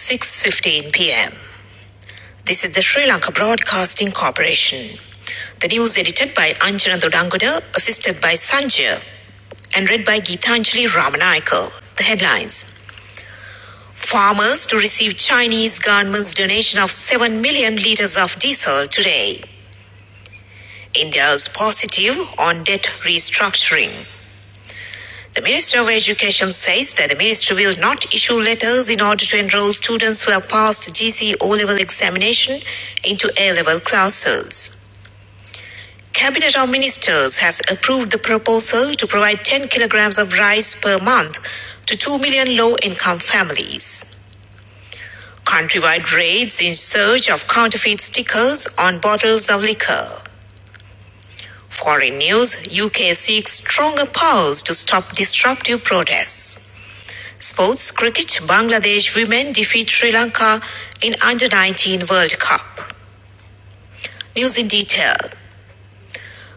6:15 p.m. This is the Sri Lanka Broadcasting Corporation. The news edited by Anjana Dodangoda, assisted by Sanjay, and read by Geethanjali Ramanayaka. The headlines. Farmers to receive Chinese government's donation of 7 million litres of diesel today. India's positive on debt restructuring. The Minister of Education says that the ministry will not issue letters in order to enroll students who have passed the GC O-level examination into A-level classes. Cabinet of Ministers has approved the proposal to provide 10 kilograms of rice per month to 2 million low-income families. Countrywide raids in search of counterfeit stickers on bottles of liquor. Foreign news, UK seeks stronger powers to stop disruptive protests. Sports cricket, Bangladesh women defeat Sri Lanka in Under-19 World Cup. News in detail.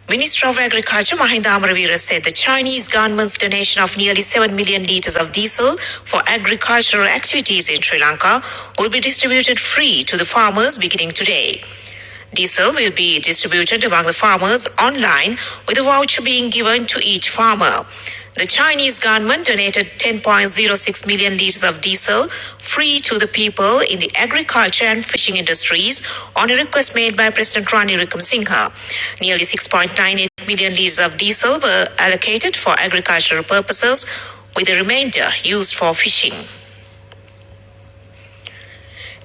Minister of Agriculture Mahinda Amaraveera said the Chinese government's donation of nearly 7 million litres of diesel for agricultural activities in Sri Lanka will be distributed free to the farmers beginning today. Diesel will be distributed among the farmers online, with a voucher being given to each farmer. The Chinese government donated 10.06 million litres of diesel free to the people in the agriculture and fishing industries on a request made by President Ranil Wickremesinghe. Nearly 6.98 million litres of diesel were allocated for agricultural purposes, with the remainder used for fishing.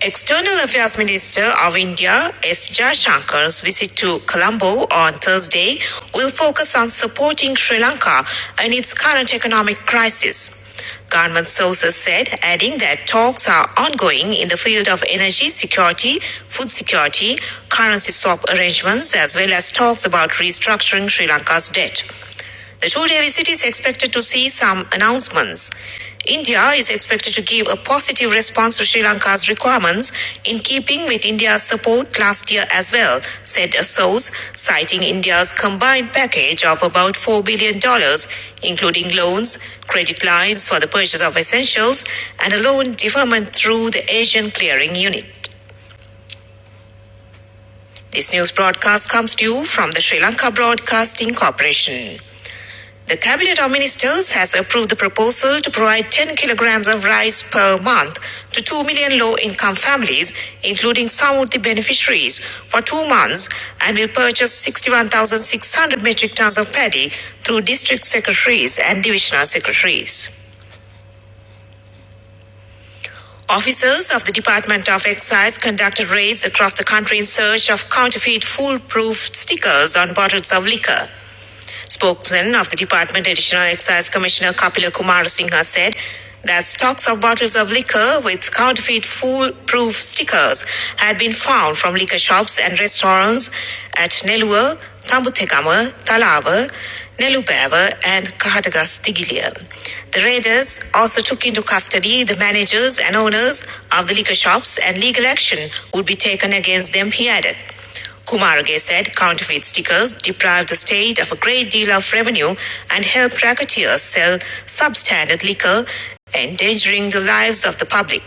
External Affairs Minister of India, S. Jaishankar's visit to Colombo on Thursday will focus on supporting Sri Lanka in its current economic crisis. Government sources said, adding that talks are ongoing in the field of energy security, food security, currency swap arrangements, as well as talks about restructuring Sri Lanka's debt. The two-day visit is expected to see some announcements. India is expected to give a positive response to Sri Lanka's requirements in keeping with India's support last year as well, said a source, citing India's combined package of about $4 billion, including loans, credit lines for the purchase of essentials, and a loan deferment through the Asian Clearing Unit. This news broadcast comes to you from the Sri Lanka Broadcasting Corporation. The Cabinet of Ministers has approved the proposal to provide 10 kilograms of rice per month to 2 million low-income families, including some of the beneficiaries, for 2 months, and will purchase 61,600 metric tons of paddy through district secretaries and divisional secretaries. Officers of the Department of Excise conducted raids across the country in search of counterfeit foolproof stickers on bottles of liquor. Spokesman of the Department, Additional Excise Commissioner Kapila Kumarasinghe said that stocks of bottles of liquor with counterfeit foolproof stickers had been found from liquor shops and restaurants at Nelua, Tambuthegama, Talawa, Nelubava and Kahatagas Tigiliya. The raiders also took into custody the managers and owners of the liquor shops, and legal action would be taken against them, he added. Kumarage said counterfeit stickers deprive the state of a great deal of revenue and help racketeers sell substandard liquor, endangering the lives of the public.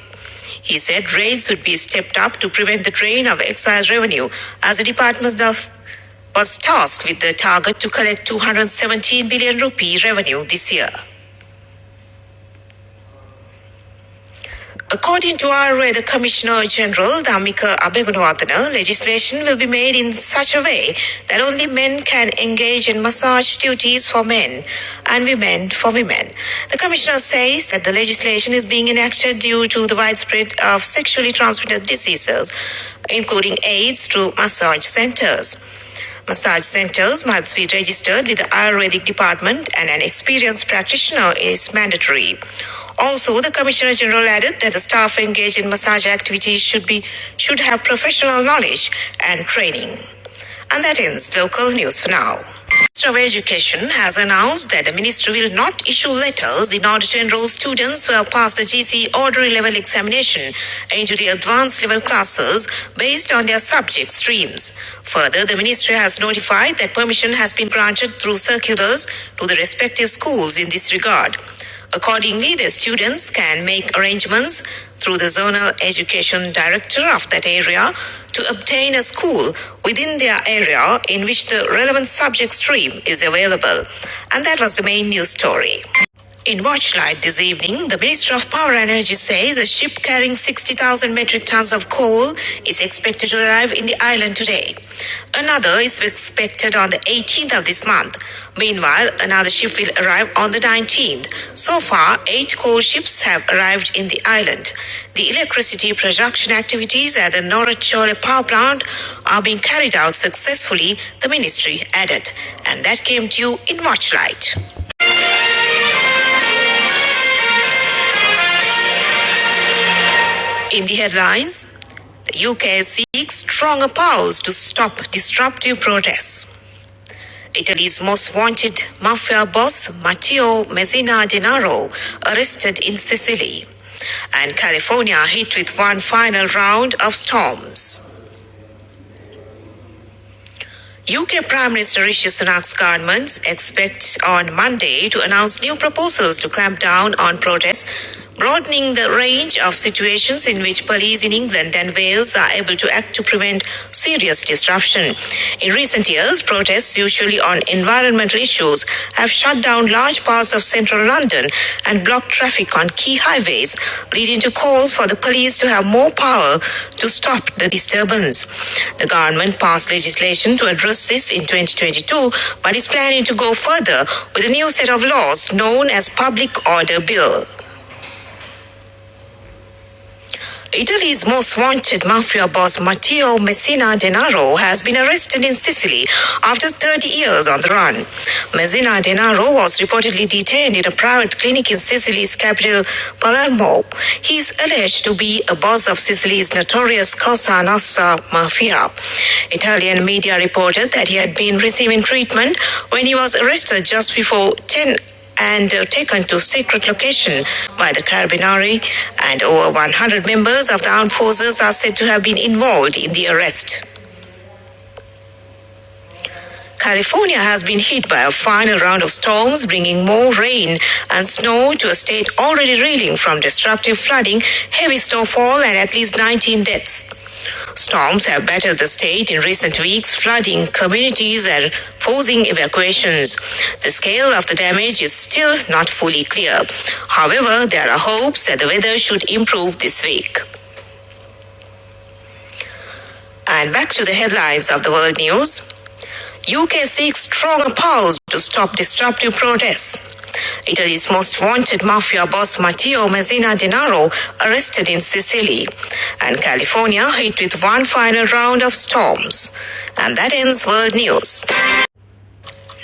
He said raids would be stepped up to prevent the drain of excise revenue, as the department was tasked with the target to collect 217 billion rupee revenue this year. According to the Commissioner General, Dhammika Abegunawardena, legislation will be made in such a way that only men can engage in massage duties for men and women for women. The Commissioner says that the legislation is being enacted due to the widespread of sexually transmitted diseases, including AIDS, through massage centers. Massage centers must be registered with the Ayurvedic department, and an experienced practitioner is mandatory. Also, the Commissioner General added that the staff engaged in massage activities should have professional knowledge and training. And that ends local news for now. The Minister of Education has announced that the ministry will not issue letters in order to enroll students who have passed the GC ordinary level examination into the advanced level classes based on their subject streams. Further, the ministry has notified that permission has been granted through circulars to the respective schools in this regard. Accordingly, the students can make arrangements through the zonal education director of that area to obtain a school within their area in which the relevant subject stream is available. And that was the main news story. In Watchlight this evening, the Minister of Power and Energy says a ship carrying 60,000 metric tons of coal is expected to arrive in the island today. Another is expected on the 18th of this month. Meanwhile, another ship will arrive on the 19th. So far, 8 coal ships have arrived in the island. The electricity production activities at the Norachole power plant are being carried out successfully, the ministry added. And that came to you in Watchlight. In the headlines, the UK seeks stronger powers to stop disruptive protests. Italy's most wanted mafia boss Matteo Messina Denaro arrested in Sicily. And California hit with one final round of storms. UK Prime Minister Rishi Sunak's government expects on Monday to announce new proposals to clamp down on protests, broadening the range of situations in which police in England and Wales are able to act to prevent serious disruption. In recent years, protests, usually on environmental issues, have shut down large parts of central London and blocked traffic on key highways, leading to calls for the police to have more power to stop the disturbance. The government passed legislation to address this in 2022, but is planning to go further with a new set of laws known as Public Order Bill. Italy's most wanted mafia boss Matteo Messina Denaro has been arrested in Sicily after 30 years on the run. Messina Denaro was reportedly detained in a private clinic in Sicily's capital, Palermo. He is alleged to be a boss of Sicily's notorious Cosa Nostra mafia. Italian media reported that he had been receiving treatment when he was arrested just before 10 and taken to secret location by the Carabinieri, and over 100 members of the armed forces are said to have been involved in the arrest. California has been hit by a final round of storms, bringing more rain and snow to a state already reeling from destructive flooding, heavy snowfall, and at least 19 deaths. Storms have battered the state in recent weeks, flooding communities and forcing evacuations. The scale of the damage is still not fully clear. However, there are hopes that the weather should improve this week. And back to the headlines of the world news. UK seeks stronger powers to stop disruptive protests. Italy's most wanted mafia boss Matteo Messina Denaro arrested in Sicily, and California hit with one final round of storms. And that ends world news.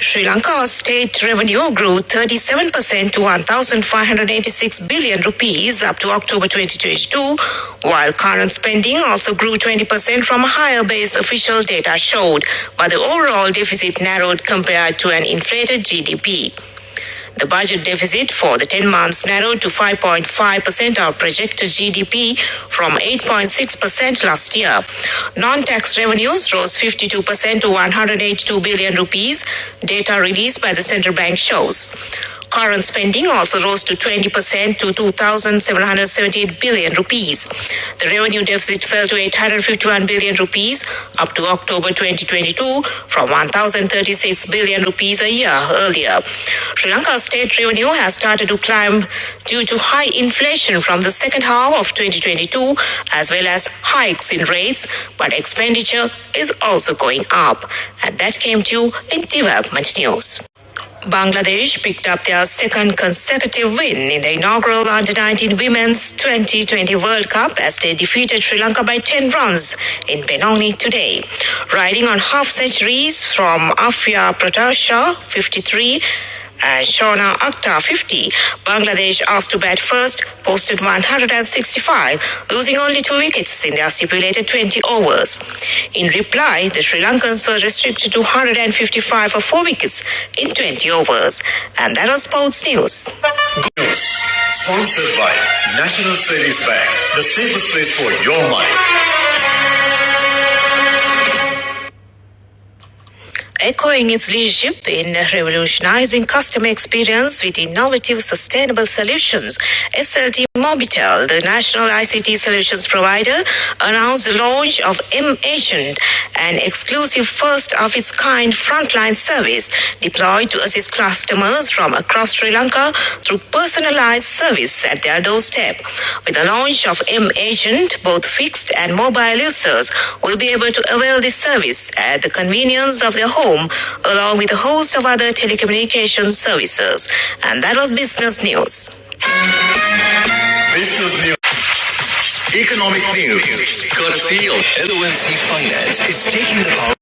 Sri Lanka's state revenue grew 37% to 1,586 billion rupees up to October 2022, while current spending also grew 20% from a higher base, official data showed, but the overall deficit narrowed compared to an inflated GDP. The budget deficit for the 10 months narrowed to 5.5% of projected GDP from 8.6% last year. Non-tax revenues rose 52% to 182 billion rupees, data released by the central bank shows. Current spending also rose to 20% to 2,778 billion rupees. The revenue deficit fell to 851 billion rupees up to October 2022 from 1,036 billion rupees a year earlier. Sri Lanka's state revenue has started to climb due to high inflation from the second half of 2022 as well as hikes in rates, but expenditure is also going up. And that came to you in development news. Bangladesh picked up their second consecutive win in the inaugural Under-19 Women's 2020 World Cup as they defeated Sri Lanka by 10 runs in Benoni today. Riding on half-centuries from Afia Pratasha, 53, and Shona Akhtar, 50, Bangladesh, asked to bat first, posted 165, losing only 2 wickets in their stipulated 20 overs. In reply, the Sri Lankans were restricted to 155 for 4 wickets in 20 overs. And that was sports news. Good news. Sponsored by National Savings Bank, the safest place for your money. echoing its leadership in revolutionizing customer experience with innovative sustainable solutions, SLT Mobitel, the national ICT solutions provider, announced the launch of M-Agent, an exclusive first-of-its-kind frontline service deployed to assist customers from across Sri Lanka through personalized service at their doorstep. With the launch of M-Agent, both fixed and mobile users will be able to avail this service at the convenience of their home, along with a host of other telecommunications services. And that was business news. Business news. Economic news. Courtesy of LONC Finance is taking the power.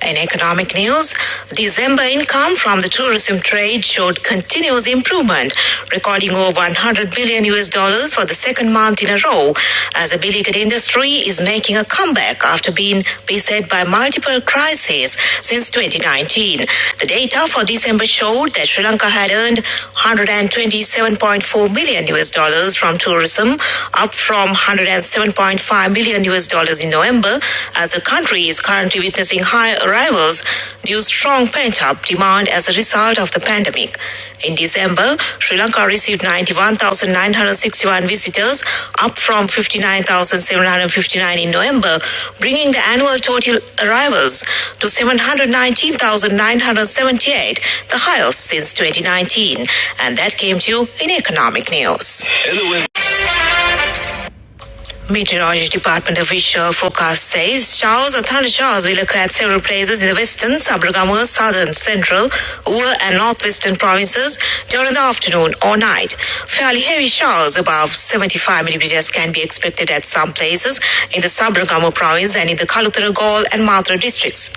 In economic news, December income from the tourism trade showed continuous improvement, recording over $100 billion for the second month in a row, as the beleaguered industry is making a comeback after being beset by multiple crises since 2019. The data for December showed that Sri Lanka had earned $127.4 million from tourism, up from $107.5 million in November, as the country is currently witnessing high arrivals due to strong pent-up demand as a result of the pandemic. In December, Sri Lanka received 91,961 visitors, up from 59,759 in November, bringing the annual total arrivals to 719,978, the highest since 2019. And that came to you in economic news. Meteorology Department official forecast says showers or thundershowers will occur at several places in the western, Sabaragamuwa, southern, central, Ua and northwestern provinces during the afternoon or night. Fairly heavy showers above 75 millimeters can be expected at some places in the Sabaragamuwa province and in the Kalutara, Galle and Mathura districts.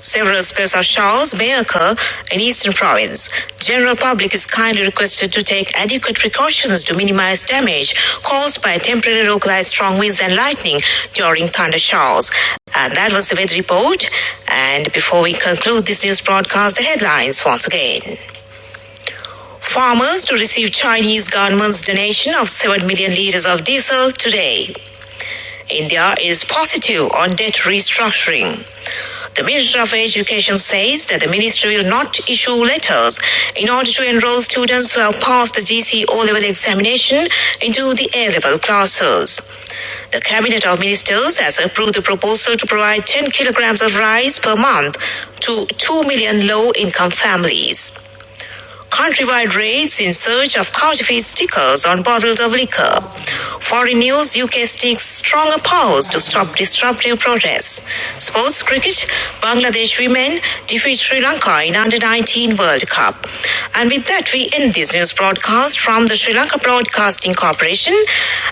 Several spells of showers may occur in eastern province. General public is kindly requested to take adequate precautions to minimize damage caused by temporary localized strong winds and lightning during thunder showers. And that was the weather report. And before we conclude this news broadcast, the headlines once again. Farmers to receive Chinese government's donation of 7 million litres of diesel today. India is positive on debt restructuring. The Minister of Education says that the ministry will not issue letters in order to enroll students who have passed the GC O-level examination into the A-level classes. The Cabinet of Ministers has approved the proposal to provide 10 kilograms of rice per month to 2 million low-income families. Countrywide raids in search of counterfeit stickers on bottles of liquor. Foreign news, UK seeks stronger powers to stop disruptive protests. Sports cricket, Bangladesh women defeat Sri Lanka in Under-19 World Cup. And with that, we end this news broadcast from the Sri Lanka Broadcasting Corporation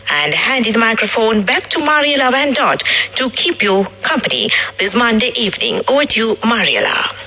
and hand the microphone back to Mariela Van Dot to keep you company this Monday evening. Over to you, Mariela.